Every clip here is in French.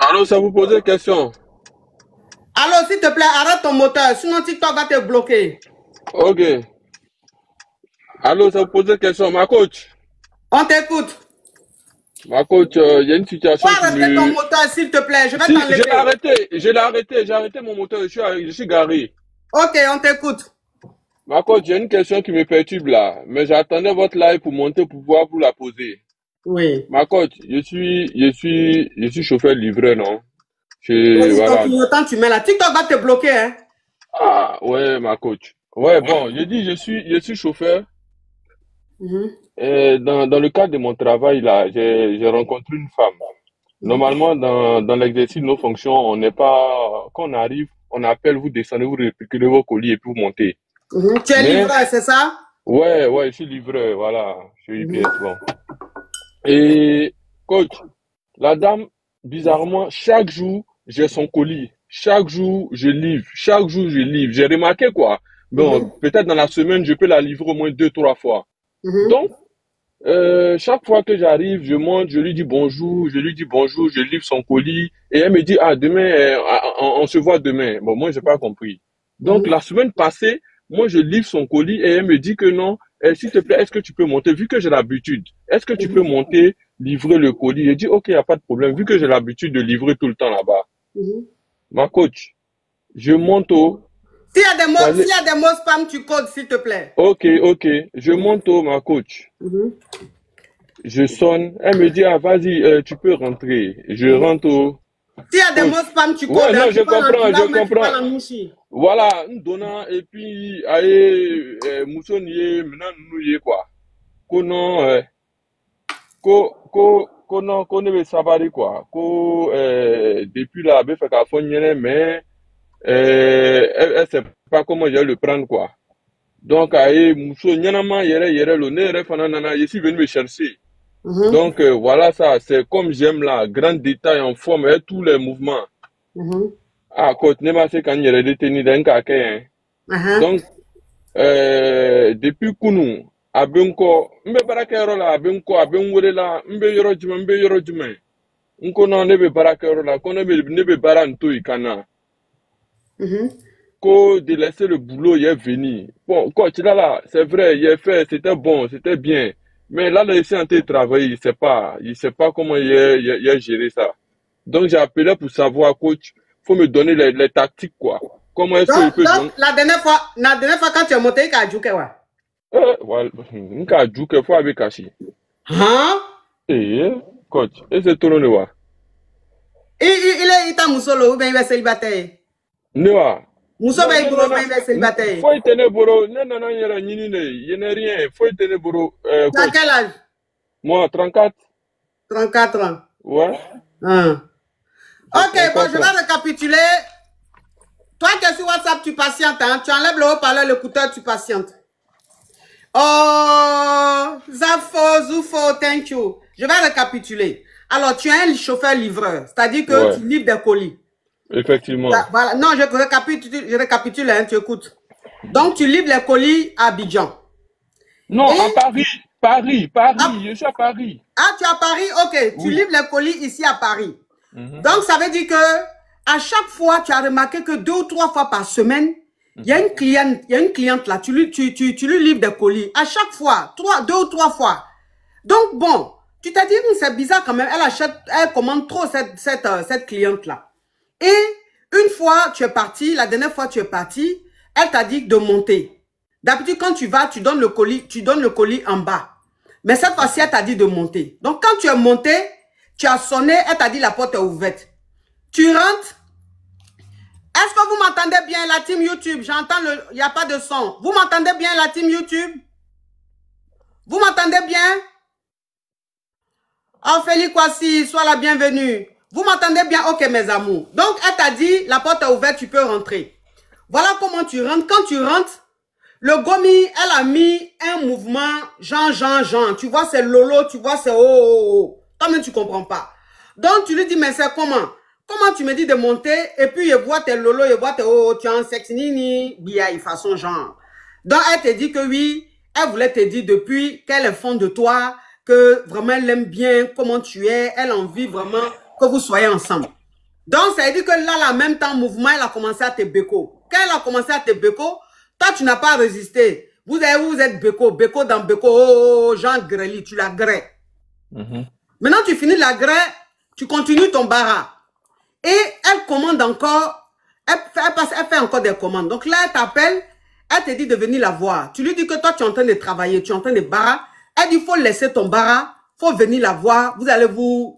Alors, ça vous posait question. Alors, s'il te plaît, arrête ton moteur, sinon TikTok va te bloquer. Ok. Alors, ça vous posait question. Ma coach, On t'écoute. il y a une Faut situation qui arrêter ton me... moteur, s'il te plaît, je vais Si, je l'ai t'enlever. arrêté, j'ai arrêté mon moteur, je suis garé. Ok, on t'écoute. Ma coach, il y a une question qui me perturbe là, mais j'attendais votre live pour monter pour pouvoir vous la poser. Oui. Ma coach, je suis chauffeur-livreur, non? Vas-y, ton Voilà. clignotant, tu mets là. TikTok va te bloquer, hein. Ah, ouais, ma coach. Ouais, bon, je suis chauffeur. Mhm, Et dans le cadre de mon travail, là, j'ai rencontré une femme. mhm, Normalement, dans l'exercice de nos fonctions, on n'est pas, quand on arrive, on appelle, vous descendez, vous récupérez vos colis et puis vous montez. mhm. Tu es Mais, livreur, c'est ça? ouais, je suis livreur, voilà, je suis Mhm, UPS, bon. Et, coach, la dame, bizarrement, chaque jour, j'ai son colis. Chaque jour, je livre. Chaque jour, je livre. J'ai remarqué quoi? Bon, mhm, peut-être dans la semaine, je peux la livrer au moins deux, trois fois. mhm, Donc, chaque fois que j'arrive, je monte, je lui dis bonjour, je livre son colis, et elle me dit, ah, demain, on se voit demain. Bon, moi, j'ai pas compris. Donc, mhm, la semaine passée, moi, je livre son colis, et elle me dit que non, s'il te plaît, est-ce que tu peux monter, vu que j'ai l'habitude, est-ce que tu peux mhm, monter, livrer le colis? J'ai dit, ok, y a pas de problème, vu que j'ai l'habitude de livrer tout le temps là-bas. mhm. Ma coach, je monte au, S'il fallait, y a des mots spam, tu codes, s'il te plaît. ok, je monte au, ma coach. Mhm, Je sonne, elle me dit, ah, vas-y, tu peux rentrer. Je mhm. rentre au S'il y a des coach. mots spam, tu Ouais, codes, hein. non, Tu vas je où, mais tu comprends. parles en mouchi. Voilà, nous donnons, et puis, aïe, moussonnier, maintenant, nous y est quoi. Ko non, ko ne be sabari quoi. Ko, depuis là, be fait qu'à fond, mais, elle sait pas comment je vais le prendre quoi. Donc, aïe, mousso, nyanama, yere, le nez, fana, nana, je suis venu me chercher. Mhm, Donc voilà ça, c'est comme j'aime là, grand détail en forme et tous les mouvements. mhm, Ah, coach, ne m'a fait quand il y a détenu d'un caquet, hein. mhm. Donc, depuis Kounou, abenko, mbe barakero la, aben wele la, mbe yoro jume. Nko non nebe barakero la, ko nebe baranto ikana. Mhm. Ko de laisser le boulot, il est venu. Bon, coach, là, c'est vrai, il est fait, c'était bon, c'était bien. Mais là, il est en train de travailler, il sait pas comment il a géré ça. Donc, j'ai appelé pour savoir, coach, faut me donner les tactiques, quoi. Comment est-ce qu'il peut Donc, joindre? la dernière fois quand tu es monté, il a joué quoi? Voilà, nka ju que faut avec Kashi. Hein? Eh, coach, et c'est tout le monde. Il est Moussolo ou bien il est célibataire? Newa. Mousso Non, ben non, Ibro ou non, bien il est non. célibataire? Faut y tenir boro. Non, non, non, il n'y a rien. Faut y tenir boro, Tu as coach. quel âge? Moi, 34. 34 ans. Ouais, Hein. j'ai Ok, bon, je 34 ans. vais récapituler. Toi qui es sur WhatsApp, tu patientes. Hein? Tu enlèves le haut-parleur, l'écouteur, tu patientes. Oh, Zafo, Zoufo, thank you. Je vais récapituler. Alors, tu es un chauffeur-livreur, c'est-à-dire que Ouais, tu livres des colis. effectivement. Voilà. Non, je récapitule, hein, tu écoutes. Donc, tu livres les colis à Abidjan. Non, à Et, Paris. Je suis à Paris. tu es à Paris, ok. Tu Oui. livres les colis ici à Paris. Mhm, Donc, ça veut dire que à chaque fois, tu as remarqué que 2 ou 3 fois par semaine, il y a mhm. une cliente là, tu lui livres des colis. À chaque fois, 2 ou 3 fois. Donc, bon, tu t'as dit, c'est bizarre quand même, elle commande trop cette cliente là. Et une fois, tu es parti, la dernière fois, tu es parti, elle t'a dit de monter. D'habitude, quand tu vas, tu donnes le colis en bas. Mais cette fois-ci, elle t'a dit de monter. Donc, quand tu es monté, tu as sonné, elle t'a dit la porte est ouverte. Tu rentres. Est-ce que vous m'entendez bien, la team YouTube? J'entends il n'y a pas de son. Vous m'entendez bien, la team YouTube? Vous m'entendez bien? Oh, Félix Kwasi, sois la bienvenue. Vous m'entendez bien? Ok, mes amours. Donc, elle t'a dit, la porte est ouverte, tu peux rentrer. Voilà comment tu rentres. Quand tu rentres, le gomi, elle a mis un mouvement, genre. Tu vois, c'est lolo, tu vois, c'est oh. Toi-même, tu ne comprends pas. Donc, tu lui dis, mais c'est comment? Comment tu me dis de monter et puis je vois tes lolo, je vois tes oh, tu as un sexe nini, biaï, façon genre. Donc, elle te dit que oui, elle voulait te dire depuis qu'elle est fond de toi, que vraiment elle aime bien comment tu es, elle a envie vraiment que vous soyez ensemble. Donc, ça veut dire que là, en même temps, mouvement, elle a commencé à te béco. Quand elle a commencé à te béco, toi, tu n'as pas résisté. Vous êtes béco, béco dans béco, oh, Jean Grély, tu la grès. Maintenant, tu finis la grès, tu continues ton bara. Et elle commande encore, elle fait encore des commandes. Donc là, elle t'appelle, elle te dit de venir la voir. Tu lui dis que toi, tu es en train de travailler, tu es en train de bara. Elle dit, il faut laisser ton bara, il faut venir la voir. Vous allez vous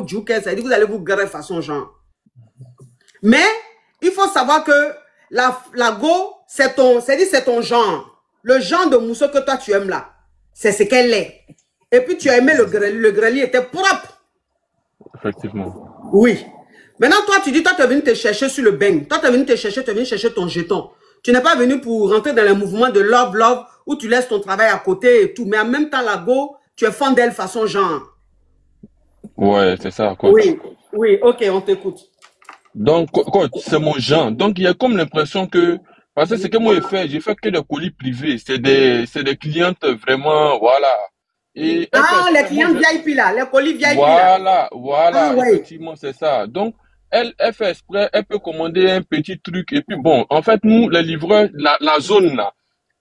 jouer, ça dit, vous allez vous grès façon genre. Mais, il faut savoir que la go, c'est ton genre. Le genre de mousseau que toi, tu aimes là. C'est ce qu'elle est. Et puis, tu as aimé le grelier était propre. Effectivement. Oui. Maintenant, toi, tu dis, toi, tu es venu te chercher sur le bang. Toi, tu es venu te chercher, tu es venu chercher ton jeton. Tu n'es pas venu pour rentrer dans le mouvement de love, où tu laisses ton travail à côté et tout. Mais en même temps, la go, tu es fan d'elle façon genre. Ouais, c'est ça, coach. Oui, ok, on t'écoute. Donc, coach, c'est mon genre. Donc, il y a comme l'impression que, parce que ce que moi j'ai fait que des colis privés. C'est des clientes vraiment, voilà. Et les clients VIP là, les colis VIP là. Voilà, ah, effectivement, c'est ça. Donc, elle fait exprès, elle peut commander un petit truc. Et puis, bon, en fait, nous, les livreurs, la zone là,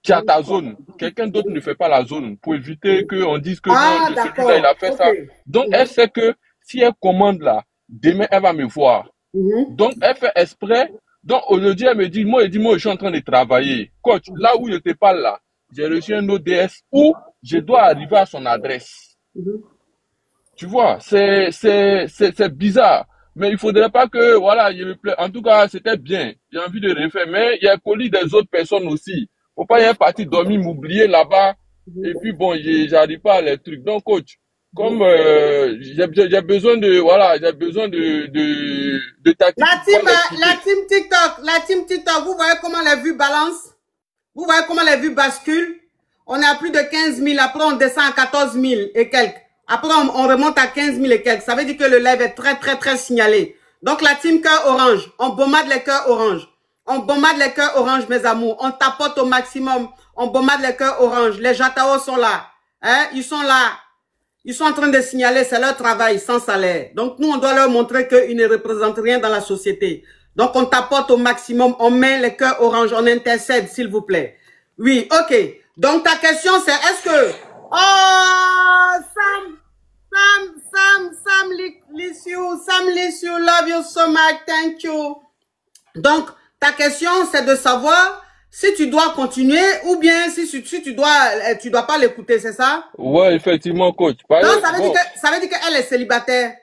tu as ta zone. Quelqu'un d'autre ne fait pas la zone pour éviter qu'on dise que non, celui-là, il a fait ça. Donc, elle sait que si elle commande là, demain, elle va me voir. Donc, elle fait exprès. Donc, aujourd'hui, elle me dit, moi, je suis en train de travailler. Coach, là où je te parle là, j'ai reçu un ODS où je dois arriver à son adresse. Tu vois, c'est bizarre. Mais il faudrait pas que, voilà, il me plaît. En tout cas, c'était bien. J'ai envie de refaire. Mais il y a le colis des autres personnes aussi. Faut pas y aller partir dormir, m'oublier là-bas. Et puis bon, j'arrive pas à les trucs. Donc, coach, comme j'ai besoin de, voilà, j'ai besoin de tactique. La team TikTok, vous voyez comment les vues balancent? Vous voyez comment les vues basculent? On est à plus de 15 000, après on descend à 14 000 et quelques. Après on remonte à 15 000 et quelques. Ça veut dire que le live est très signalé. Donc la team cœur orange, on bombarde les cœurs orange. On bombarde les cœurs orange, mes amours. On tapote au maximum. On bombarde les cœurs orange. Les Jatao sont là. Hein? Ils sont là. Ils sont en train de signaler, c'est leur travail, sans salaire. Donc nous, on doit leur montrer qu'ils ne représentent rien dans la société. Donc on tapote au maximum, on met les cœurs orange, on intercède, s'il vous plaît. Oui, ok. Donc ta question c'est, est-ce que... Oh, Sam Lissou, love you so much, thank you. Donc, ta question c'est de savoir si tu dois continuer ou bien si tu dois pas l'écouter, c'est ça? Ouais, effectivement, coach. Non, ça veut dire qu'elle est célibataire.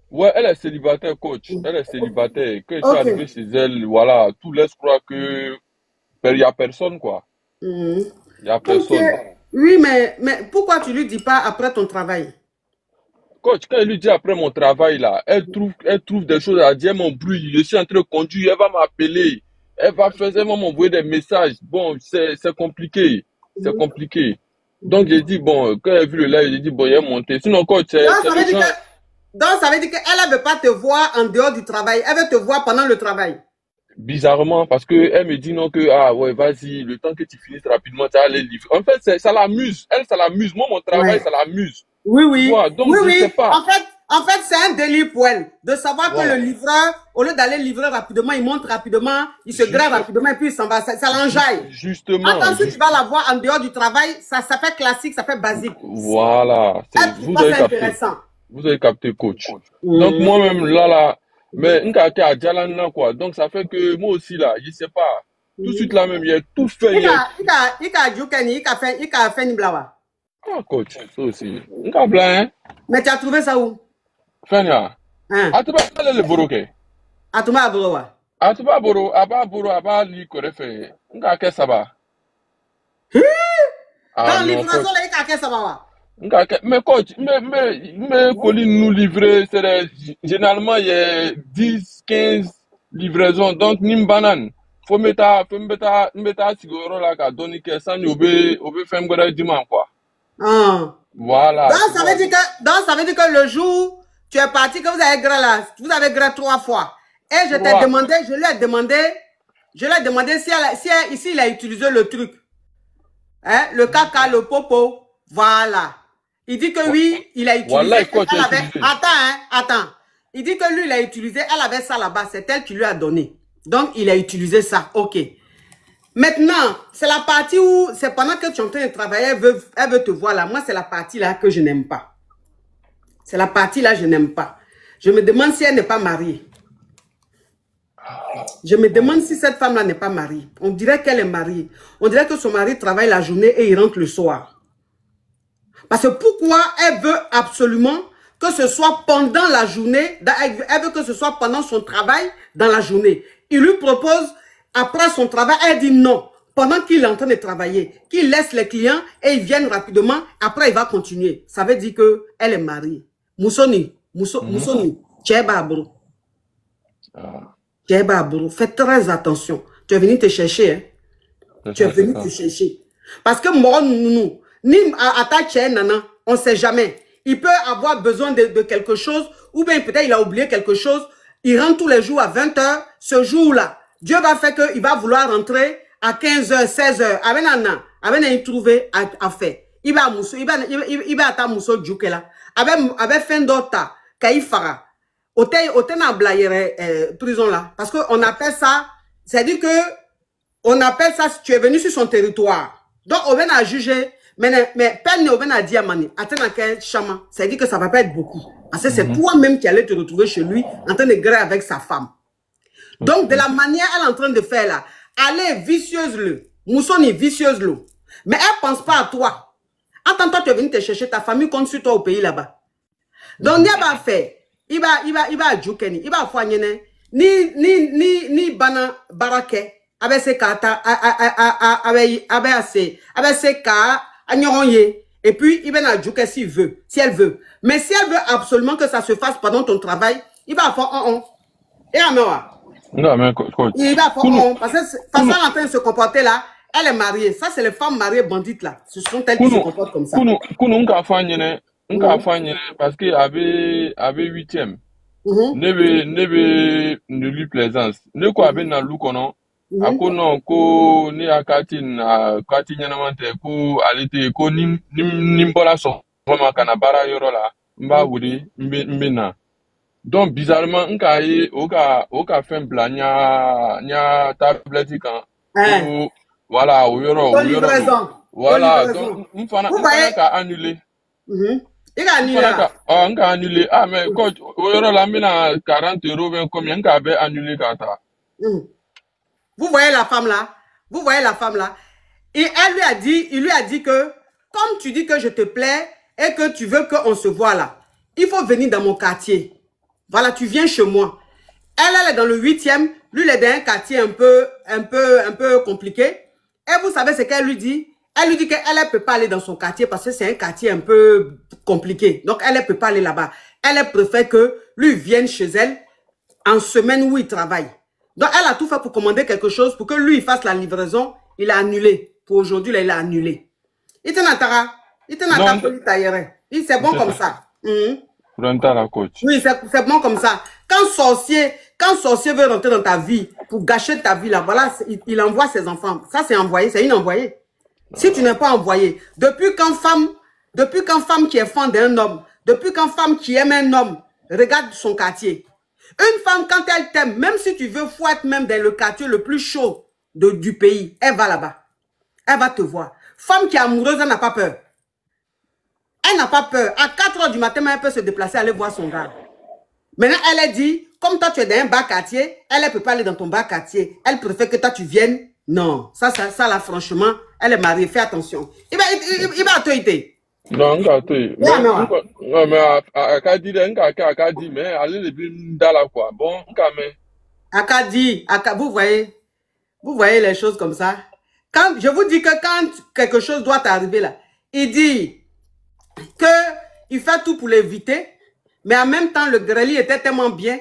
Ouais, elle est célibataire, coach. Elle est célibataire. Quand je suis arrivé chez elle, voilà, tout laisse croire que il n'y a personne, quoi. Il n'y a personne. Oui, mais pourquoi tu lui dis pas après ton travail? Coach, quand elle lui dit après mon travail, là, elle trouve des choses à dire, mon bruit, je suis en train de conduire, elle va m'appeler. Elle va m'envoyer des messages. Bon, c'est compliqué. C'est compliqué. Donc, j'ai dit, bon, quand elle a vu le live, j'ai dit, bon, il est monté. Sinon, coach, donc, ça veut dire qu'elle ne veut pas te voir en dehors du travail. Elle veut te voir pendant le travail. Bizarrement, parce qu'elle me dit non que, ah ouais, vas-y, le temps que tu finisses rapidement, tu vas aller livrer. En fait, ça l'amuse. Elle, ça l'amuse. Moi, mon travail, ça l'amuse. Oui. Donc, je sais pas. En fait, c'est un délire pour elle. De savoir que le livreur, au lieu d'aller livrer rapidement, il monte rapidement, il se grave rapidement et puis il s'en va. Ça l'enjaille. Justement. Attends, si tu vas la voir en dehors du travail, ça fait classique, ça fait basique. Voilà. Vous avez capté. Intéressant. Vous avez capté, coach. Donc, moi-même, là, mais quoi. Donc, ça fait que moi aussi, là, je sais pas. Tout de suite, là, même, il y a tout fait. Il a fait une blawa. Ah, coach, ça aussi. Hein? Mais tu as trouvé ça où? Fanya. Tu vas le boroke. Tu vas borowa. Tu vas boro, aba li korefe. N'ka ça va. Dans livraison, là, il ça va. Mais coach, mais colis nous livrer, c'est généralement il y a 10, 15 livraisons. Donc, nim banane. Faut mettre sigoro là, qu'à donner que ça, nous obe faire un dimanche, quoi. Voilà. Donc, ça veut dire que le jour, tu es parti, que vous avez gras là, vous avez gras 3 fois. Et je lui ai demandé si il a utilisé le truc. Hein, le caca, le popo. Voilà. Il dit que oui, il a utilisé. Voilà, Attends. Il dit que lui, il a utilisé, elle avait ça là-bas, c'est elle qui lui a donné. Donc, il a utilisé ça, ok. Maintenant, c'est la partie où, c'est pendant que tu es en train de travailler, elle veut te voir là. Moi, c'est la partie là que je n'aime pas. C'est la partie là, je n'aime pas. Je me demande si elle n'est pas mariée. Je me demande si cette femme-là n'est pas mariée. On dirait qu'elle est mariée. On dirait que son mari travaille la journée et il rentre le soir. Parce que pourquoi elle veut absolument que ce soit pendant la journée, elle veut que ce soit pendant son travail dans la journée. Il lui propose, après son travail, elle dit non. Pendant qu'il est en train de travailler, qu'il laisse les clients et ils viennent rapidement, après il va continuer. Ça veut dire qu'elle est mariée. Moussoni, Tcheba Bro. Tcheba Bro, fais très attention. Tu es venu te chercher. Hein? Tu es venu te chercher. Parce que moi, nous, ni à ta chaîne, nana, on ne sait jamais. Il peut avoir besoin de quelque chose, ou bien peut-être il a oublié quelque chose. Il rentre tous les jours à 20 h. Ce jour-là, Dieu va faire qu'il va vouloir rentrer à 15 h, 16 h. Avec un trouvé à faire. Il va à Mousso Djoukela. Avec fin d'autre, Kaïfara. Hôtel na blayer prison là. Parce qu'on appelle ça, c'est-à-dire que on appelle ça, tu es venu sur son territoire. Donc, on vient à juger. Mais peine on vient à dire, c'est-à-dire que ça ne va pas être beaucoup. Parce que c'est toi-même qui allais te retrouver chez lui en train de griller avec sa femme. Donc, de la manière elle est en train de faire là, allez, vicieuse-le. Moussoni, vicieuse-le. Mais elle ne pense pas à toi. Attends, toi, tu es venu te chercher, ta famille compte sur toi au pays là-bas. Donc, il va faire, il va jouer, il va faire ni bana barake, avec ses cartes, avec ses cartes, et puis il va jouer si elle veut. Mais si elle veut absolument que ça se fasse pendant ton travail, il va faire un. Et non, mais coach. Il va faire un. Parce que façon elle est en train de se comporter là, elle est mariée. Ça, c'est les femmes mariées bandites là. Ce sont elles qui se comportent comme ça. Parce qu'il avait 8e. Ne lui plaisance. Ne quoi avec na lukono. Akono ko ni akati nyanamante ko alite ko nimbola so vraiment kanabara yorola mba wuri mbena. Donc bizarrement oka fait nya tablette quand voilà voilà donc mfana ka annuler. Il a annulé. On a annulé. Ah, mais coach, oyorola mina 40 € 20 combien on avait annulé kata. Vous voyez la femme là? Vous voyez la femme là? Et il lui a dit que, comme tu dis que je te plais et que tu veux qu'on se voit là, il faut venir dans mon quartier. Voilà, tu viens chez moi. Elle est dans le 8e, lui il est dans un quartier un peu compliqué. Et vous savez ce qu'elle lui dit? Elle lui dit qu'elle ne peut pas aller dans son quartier parce que c'est un quartier un peu compliqué. Donc elle ne peut pas aller là-bas. Elle préfère que lui vienne chez elle en semaine où il travaille. Donc, elle a tout fait pour commander quelque chose, pour que lui, il fasse la livraison. Il a annulé. Pour aujourd'hui, là, il a annulé. Il t'en a c'est bon comme ça. Oui, c'est bon comme ça. Quand sorcier veut rentrer dans ta vie, pour gâcher ta vie, là, voilà, il envoie ses enfants. Ça, c'est envoyé, c'est une envoyée. Si tu n'es pas envoyé, depuis quand femme qui est fan d'un homme, depuis quand femme qui aime un homme, regarde son quartier. Une femme, quand elle t'aime, même si tu veux fouetter même dans le quartier le plus chaud du pays, elle va là-bas. Elle va te voir. Femme qui est amoureuse, elle n'a pas peur. Elle n'a pas peur. À 4 h du matin, elle peut se déplacer, aller voir son gars. Maintenant, elle a dit, comme toi, tu es dans un bas quartier, elle ne peut pas aller dans ton bas quartier. Elle préfère que toi, tu viennes. Non, ça là, franchement, elle est mariée. Fais attention. Il va te aider. Non, mais Akadi, mais allez les bimes dans la quoi. Bon, Akadi, vous voyez les choses comme ça. Quand je vous dis que quand quelque chose doit arriver là, il dit que il fait tout pour l'éviter, mais en même temps le grelier était tellement bien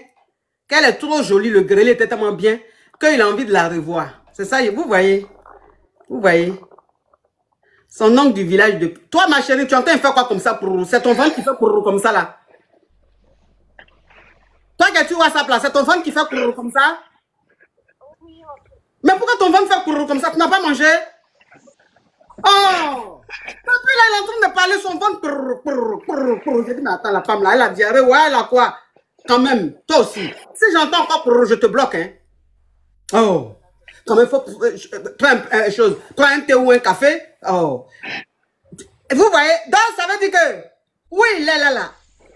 qu'elle est trop jolie. Le grelier était tellement bien qu'il a envie de la revoir. C'est ça, vous voyez, Son oncle du village de... Toi, ma chérie, tu es en train de faire quoi comme ça? C'est ton ventre qui fait comme ça, là. Toi, que tu vois ça, là, c'est ton ventre qui fait comme ça? Mais pourquoi ton ventre fait comme ça? Tu n'as pas mangé? Oh! Depuis là, il est en train de parler son ventre. J'ai dit, mais attends, la femme, là, elle a diarrhée. Ouais, elle a quoi? Quand même, toi aussi. Si j'entends encore pour je te bloque, hein. Oh. Quand même, faut prendre chose. Prends un thé ou un café. Oh. Et vous voyez, donc ça veut dire que, oui, il est là.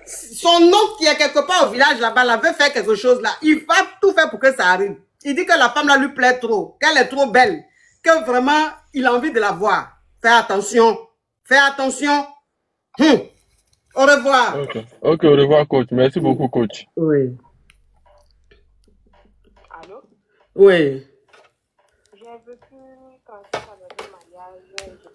Son oncle qui est quelque part au village là-bas, là, veut faire quelque chose là. Il va tout faire pour que ça arrive. Il dit que la femme là lui plaît trop, qu'elle est trop belle, que vraiment, il a envie de la voir. Fais attention. Fais attention. Au revoir. Ok, au revoir, coach. Merci beaucoup, coach. Oui. Allô? Oui. J'ai vécu quand ça dans un mariage.